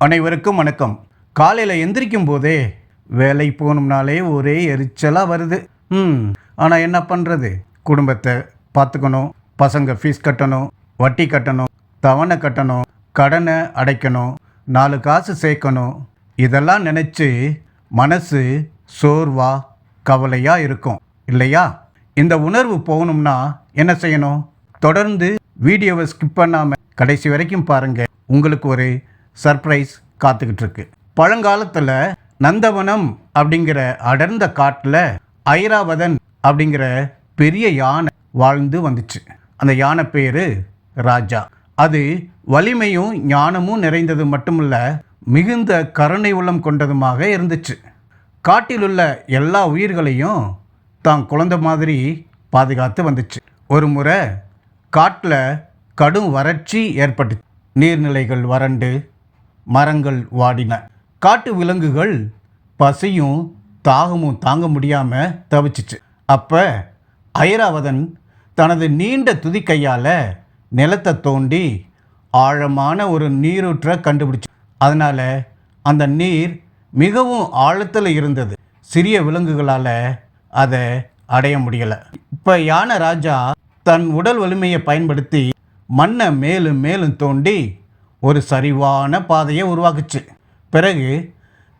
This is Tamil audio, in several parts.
அனைவருக்கும் வணக்கம். காலையில் எந்திரிக்கும் போதே வேலை போகணும்னாலே ஒரே எரிச்சலாக வருது. ஆனால் என்ன பண்ணுறது? குடும்பத்தை பார்த்துக்கணும், பசங்க ஃபீஸ் கட்டணும், வட்டி கட்டணும், தவணை கட்டணும், கடனை அடைக்கணும், 4 காசு சேர்க்கணும். இதெல்லாம் நினச்சி மனசு சோர்வா கவலையாக இருக்கும் இல்லையா? இந்த உணர்வு போகணும்னா என்ன செய்யணும்? தொடர்ந்து வீடியோவை ஸ்கிப் பண்ணாமல் கடைசி வரைக்கும் பாருங்கள். உங்களுக்கு ஒரு சர்ப்ரைஸ் காத்துக்கிட்டு இருக்கு. பழங்காலத்தில் நந்தவனம் அப்படிங்கிற அடர்ந்த காட்டில் ஐராவதன் அப்படிங்கிற பெரிய யானை வாழ்ந்து வந்துச்சு. அந்த யானை பேர் ராஜா. அது வலிமையும் ஞானமும் நிறைந்தது மட்டுமல்ல, மிகுந்த கருணை உள்ளம் கொண்டதுமாக இருந்துச்சு. காட்டில் உள்ள எல்லா உயிர்களையும் தான் குழந்தை மாதிரி பாதுகாத்து வந்துச்சு. ஒரு முறை காட்டில் கடும் வறட்சி ஏற்பட்டுச்சு. நீர்நிலைகள் வறண்டு மரங்கள் வாடின. காட்டு விலங்குகள் பசியும் தாகமும் தாங்க முடியாமல் தவிச்சிச்சு. அப்போ ஐராவதன் தனது நீண்ட துதிக்கையால் நிலத்தை தோண்டி ஆழமான ஒரு நீரூற்றை கண்டுபிடிச்சு. அதனால் அந்த நீர் மிகவும் ஆழத்தில் இருந்தது. சிறிய விலங்குகளால் அதை அடைய முடியலை. இப்போ யானை ராஜா தன் உடல் வலிமையை பயன்படுத்தி மண்ணை மேலும் மேலும் தோண்டி ஒரு சரிவான பாதையை உருவாக்குச்சு. பிறகு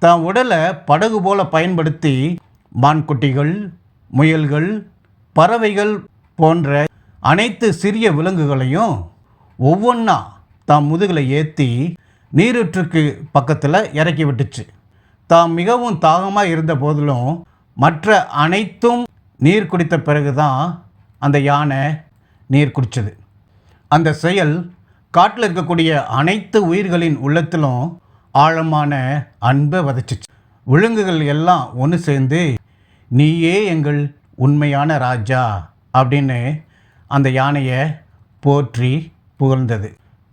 தான் உடலை படகு போல பயன்படுத்தி மான்குட்டிகள், முயல்கள், பறவைகள் போன்ற அனைத்து சிறிய விலங்குகளையும் ஒவ்வொன்றா தான் முதுகில் ஏற்றி நீரூற்றுக்கு பக்கத்தில் இறக்கி விட்டுச்சு. தான் மிகவும் தாகமாக இருந்த போதிலும் மற்ற அனைத்தும் நீர் குடித்த பிறகு தான் அந்த யானை நீர் குடித்தது. அந்த செயல் காட்டில் இருக்கக்கூடிய அனைத்து உயிர்களின் உள்ளத்திலும் ஆழமான அன்பை விதைச்சிச்சு. விலங்குகள் எல்லாம் ஒன்று சேர்ந்து நீயே எங்கள் உண்மையான ராஜா அப்படின்னு அந்த யானையை போற்றி புகழ்ந்தது.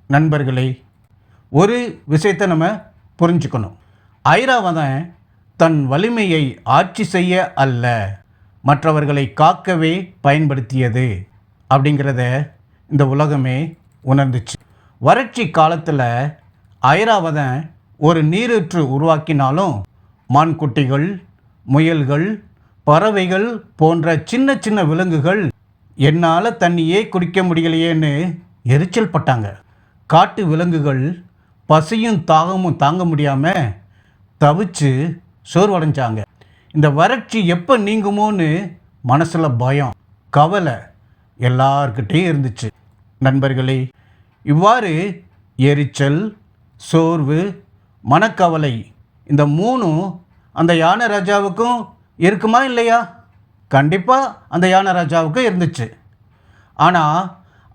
நண்பர்களே, ஒரு விஷயத்தை நம்ம புரிஞ்சுக்கணும். ஐராவதன் தன் வலிமையை ஆட்சி செய்ய அல்ல, மற்றவர்களை காக்கவே பயன்படுத்தியது அப்படிங்கிறத இந்த உலகமே உணர்ந்துச்சு. வறட்சி காலத்தில் ஐராவதன் ஒரு நீரூற்று உருவாக்கினாலும் மான்குட்டிகள், முயல்கள், பறவைகள் போன்ற சின்ன சின்ன விலங்குகள் என்னால் தண்ணியே குடிக்க முடியலையேன்னு எரிச்சல் பட்டாங்க. காட்டு விலங்குகள் பசியும் தாகமும் தாங்க முடியாமல் தவிச்சு சோர்வடைஞ்சாங்க. இந்த வறட்சி எப்போ நீங்குமோன்னு மனசில் பயம், கவலை எல்லார்கிட்டையும் இருந்துச்சு. நண்பர்களே, இவ்வாறு எரிச்சல், சோர்வு, மனக்கவலை இந்த 3ம் அந்த யானை ராஜாவுக்கும் இருக்குமா இல்லையா? கண்டிப்பாக அந்த யானை ராஜாவுக்கும் இருந்துச்சு. ஆனால்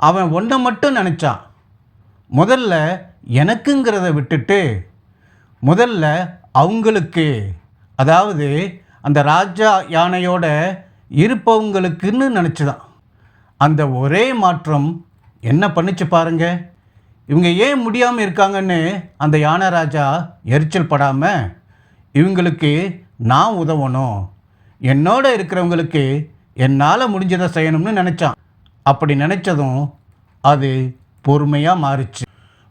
அவன் ஒன்றை மட்டும் நினச்சான். முதல்ல எனக்குங்கிறத விட்டுட்டு முதல்ல அவங்களுக்கு, அதாவது அந்த ராஜா யானையோட இருப்பவங்களுக்குன்னு நினச்சிதான். அந்த ஒரே மாற்றம் என்ன பண்ணிச்சு பாருங்க. இவங்க ஏன் முடியாமல் இருக்காங்கன்னு அந்த யானை ராஜா எரிச்சல் படாமல் இவங்களுக்கு நான் உதவணும், என்னோட இருக்கிறவங்களுக்கு என்னால் முடிஞ்சதை செய்யணும்னு நினச்சான். அப்படி நினச்சதும் அது பொறுமையாக மாறிச்சு.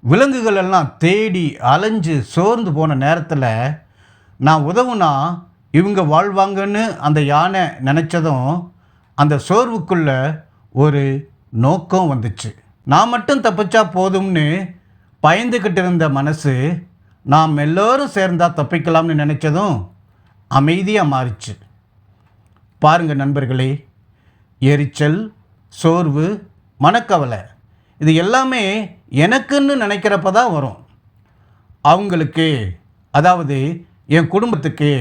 விலங்குகள் எல்லாம் தேடி அலைஞ்சு சோர்ந்து போன நேரத்தில் நான் உதவுனா இவங்க வாழ்வாங்கன்னு அந்த யானை நினச்சதும் அந்த சோர்வுக்குள்ள ஒரு நோக்கம் வந்துச்சு. நான் மட்டும் தப்பிச்சா போதும்னு பயந்துக்கிட்டு இருந்த மனசு நாம் எல்லோரும் சேர்ந்தா தப்பிக்கலாம்னு நினச்சதும் அமைதியாக மாறிச்சு. பாருங்கள் நண்பர்களே, எரிச்சல், சோர்வு, மனக்கவலை இது எல்லாமே எனக்குன்னு நினைக்கிறப்ப தான் வரும். அவங்களுக்கு, அதாவது என் குடும்பத்துக்கு,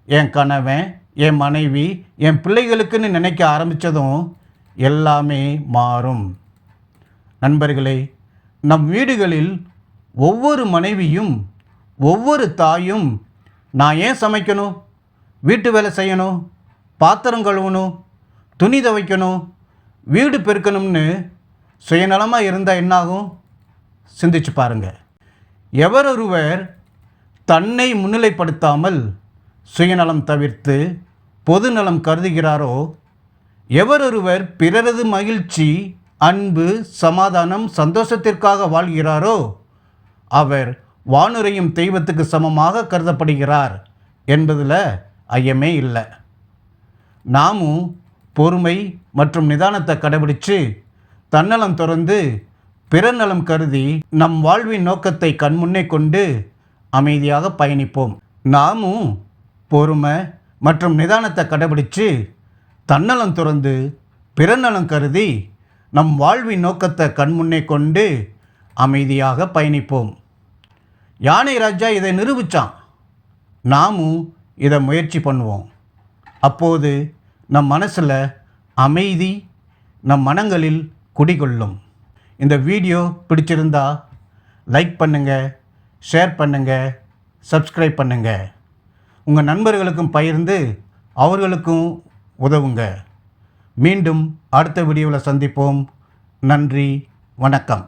என் கணவன், என் மனைவி, என் பிள்ளைகளுக்குன்னு நினைக்க ஆரம்பித்ததும் எல்லாமே மாறும். நண்பர்களே, நம் வீடுகளில் ஒவ்வொரு மனைவியும் ஒவ்வொரு தாயும் நான் ஏன் சமைக்கணும், வீட்டு வேலை செய்யணும், பாத்திரம் கழுவணும், துணி துவைக்கணும், வீடு பெருக்கணும்னு சுயநலமாக இருந்தால் என்னாகும்? சிந்திச்சு பாருங்கள். எவரொருவர் தன்னை முன்னிலைப்படுத்தாமல் சுயநலம் தவிர்த்து பொதுநலம் கருதுகிறாரோ, எவரொருவர் பிறரது மகிழ்ச்சி, அன்பு, சமாதானம், சந்தோஷத்திற்காக வாழ்கிறாரோ அவர் வானுரையும் தெய்வத்துக்கு சமமாக கருதப்படுகிறார் என்பதில் ஐயமே இல்லை. நாமும் பொறுமை மற்றும் நிதானத்தை கடைபிடித்து தன்னலம் துறந்து பிறநலம் கருதி நம் வாழ்வின் நோக்கத்தை கண்முன்னே கொண்டு அமைதியாக பயணிப்போம். நாமும் பொறுமை மற்றும் நிதானத்தை கடைபிடித்து தன்னலம் துறந்து பிறநலம் கருதி நம் வாழ்வின் நோக்கத்தை கண்முன்னே கொண்டு அமைதியாக பயணிப்போம். யானை ராஜா இதை நிரூபித்தான். நாமும் இதை முயற்சி பண்ணுவோம். அப்போது நம் மனசில் அமைதி நம் மனங்களில் குடிகொள்ளும். இந்த வீடியோ பிடிச்சிருந்தா லைக் பண்ணுங்கள், ஷேர் பண்ணுங்கள், சப்ஸ்கிரைப் பண்ணுங்கள். உங்கள் நண்பர்களுக்கும் பகிர்ந்து அவர்களுக்கும் உதவுங்க. மீண்டும் அடுத்த வீடியோவில் சந்திப்போம். நன்றி, வணக்கம்.